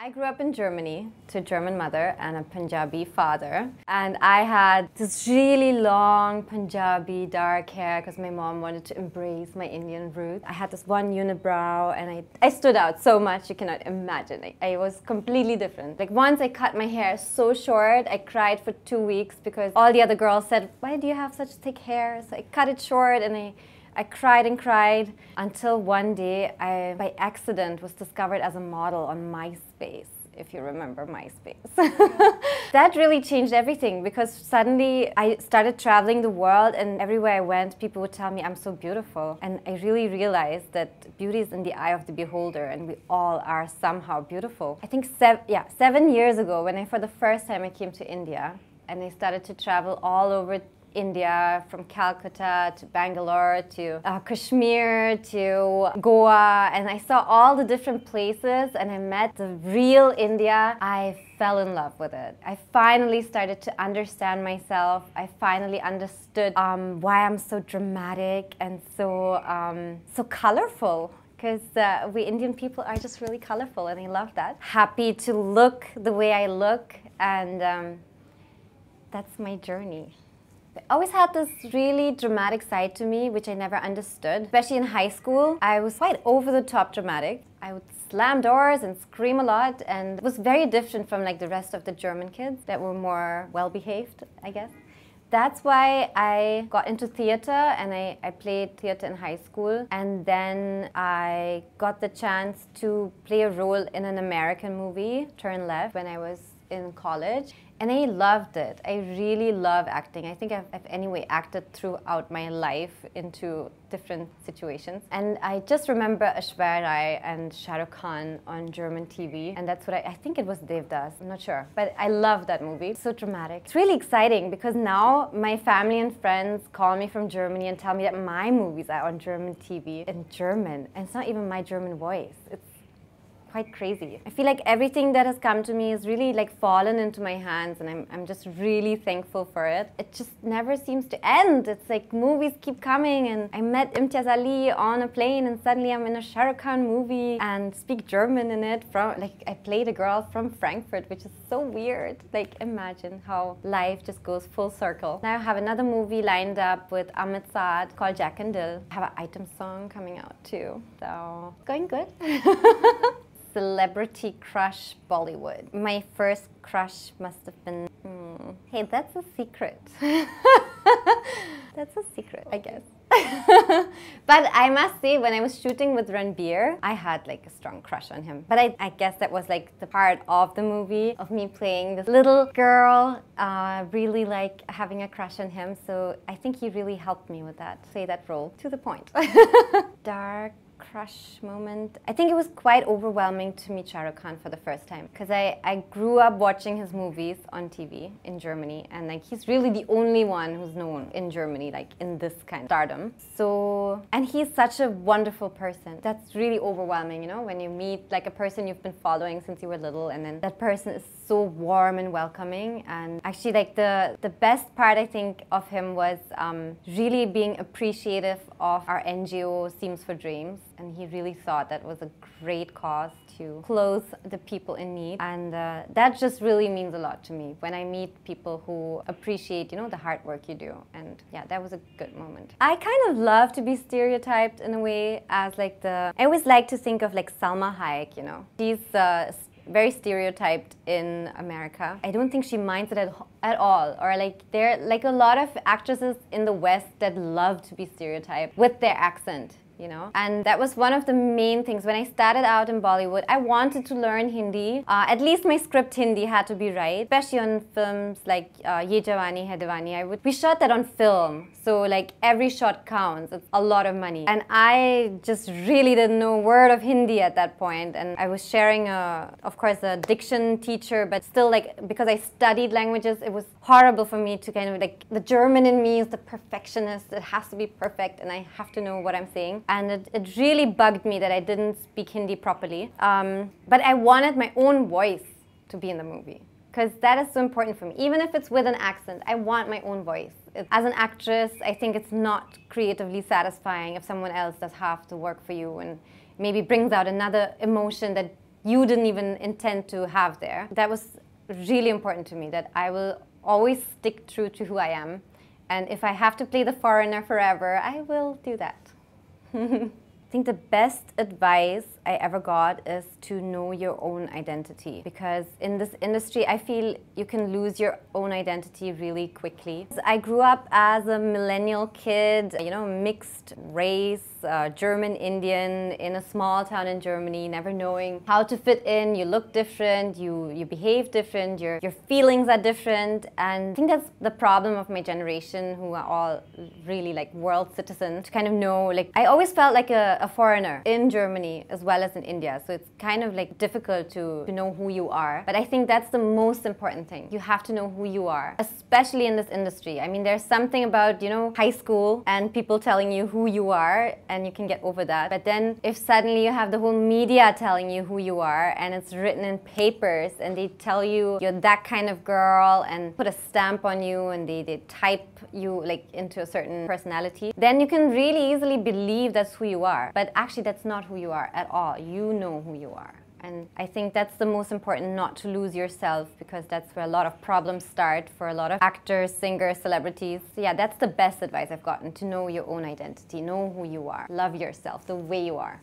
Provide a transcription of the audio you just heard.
I grew up in Germany to a German mother and a Punjabi father. And I had this really long Punjabi dark hair because my mom wanted to embrace my Indian roots. I had this one unibrow and I stood out so much you cannot imagine. I was completely different. Like once I cut my hair so short, I cried for 2 weeks because all the other girls said, "Why do you have such thick hair?" So I cut it short and I cried and cried until one day I, by accident, was discovered as a model on MySpace, if you remember MySpace. That really changed everything because suddenly I started traveling the world and everywhere I went, people would tell me I'm so beautiful. And I really realized that beauty is in the eye of the beholder and we all are somehow beautiful. I think 7 years ago when for the first time I came to India and I started to travel all over India, from Calcutta to Bangalore to Kashmir to Goa, and I saw all the different places and I met the real India. I fell in love with it. I finally started to understand myself. I finally understood why I'm so dramatic and so colorful. Because we Indian people are just really colorful and I love that. Happy to look the way I look, and that's my journey. I always had this really dramatic side to me, which I never understood. Especially in high school, I was quite over-the-top dramatic. I would slam doors and scream a lot, and it was very different from like the rest of the German kids that were more well-behaved, I guess. That's why I got into theater, and I played theater in high school, and then I got the chance to play a role in an American movie, Turn Left, when I was in college. And I loved it. I really love acting. I think I've anyway acted throughout my life into different situations. And I just remember Aishwarya Rai and Shah Rukh Khan on German TV. And that's what I think it was Devdas, I'm not sure. But I love that movie. It's so dramatic. It's really exciting because now my family and friends call me from Germany and tell me that my movies are on German TV in German. And it's not even my German voice. It's quite crazy. I feel like everything that has come to me has really like fallen into my hands, and I'm just really thankful for it. It just never seems to end. It's like movies keep coming, and I met Imtiaz Ali on a plane and suddenly I'm in a Shah Rukh Khan movie and speak German in it. I played a girl from Frankfurt, which is so weird. Like imagine how life just goes full circle. Now I have another movie lined up with Amit Saad called Jack and Dill. I have an item song coming out too, so it's going good. Celebrity crush Bollywood. My first crush must have been, hey, that's a secret. That's a secret, I guess. But I must say, when I was shooting with Ranbir, I had like a strong crush on him. But I guess that was like the part of the movie of me playing this little girl, really like having a crush on him. So I think he really helped me with that, play that role to the point. Dark crush moment. I think it was quite overwhelming to meet Shah Rukh Khan for the first time because I grew up watching his movies on TV in Germany, and like he's really the only one who's known in Germany like in this kind of stardom. So, and he's such a wonderful person. That's really overwhelming, you know, when you meet like a person you've been following since you were little, and then that person is so warm and welcoming. And actually like the best part I think of him was really being appreciative of our NGO Seams for Dreams. And he really thought that was a great cause to clothe the people in need. And that just really means a lot to me when I meet people who appreciate, you know, the hard work you do. And yeah, that was a good moment. I kind of love to be stereotyped in a way as like I always like to think of like Salma Hayek, you know. She's very stereotyped in America. I don't think she minds it at all. Or like there are like a lot of actresses in the West that love to be stereotyped with their accent, you know? And that was one of the main things. When I started out in Bollywood, I wanted to learn Hindi. At least my script Hindi had to be right, especially on films like Ye Jawani Hai Diwani. We shot that on film, so like every shot counts. It's a lot of money. And I just really didn't know a word of Hindi at that point. And I was sharing, of course, a diction teacher, but still like, because I studied languages, it was horrible for me to kind of like, the German in me is the perfectionist. It has to be perfect and I have to know what I'm saying. And it really bugged me that I didn't speak Hindi properly. But I wanted my own voice to be in the movie, because that is so important for me. Even if it's with an accent, I want my own voice. As an actress, I think it's not creatively satisfying if someone else does half the work for you and maybe brings out another emotion that you didn't even intend to have there. That was really important to me, that I will always stick true to who I am. And if I have to play the foreigner forever, I will do that. I think the best advice I ever got is to know your own identity, because in this industry I feel you can lose your own identity really quickly. I grew up as a millennial kid, you know, mixed race, German Indian, in a small town in Germany, never knowing how to fit in. You look different, you behave different, your feelings are different, and I think that's the problem of my generation, who are all really like world citizens, to kind of know, like, I always felt like a foreigner in Germany as well as in India, so it's kind of like difficult to know who you are. But I think that's the most important thing. You have to know who you are, especially in this industry. I mean, there's something about, you know, high school and people telling you who you are, and you can get over that. But then if suddenly you have the whole media telling you who you are, and it's written in papers, and they tell you you're that kind of girl and put a stamp on you, and they type you like into a certain personality, then you can really easily believe that's who you are. But actually that's not who you are at all. You know who you are. And I think that's the most important, not to lose yourself, because that's where a lot of problems start for a lot of actors, singers, celebrities. So yeah, that's the best advice I've gotten, to know your own identity, know who you are, love yourself the way you are.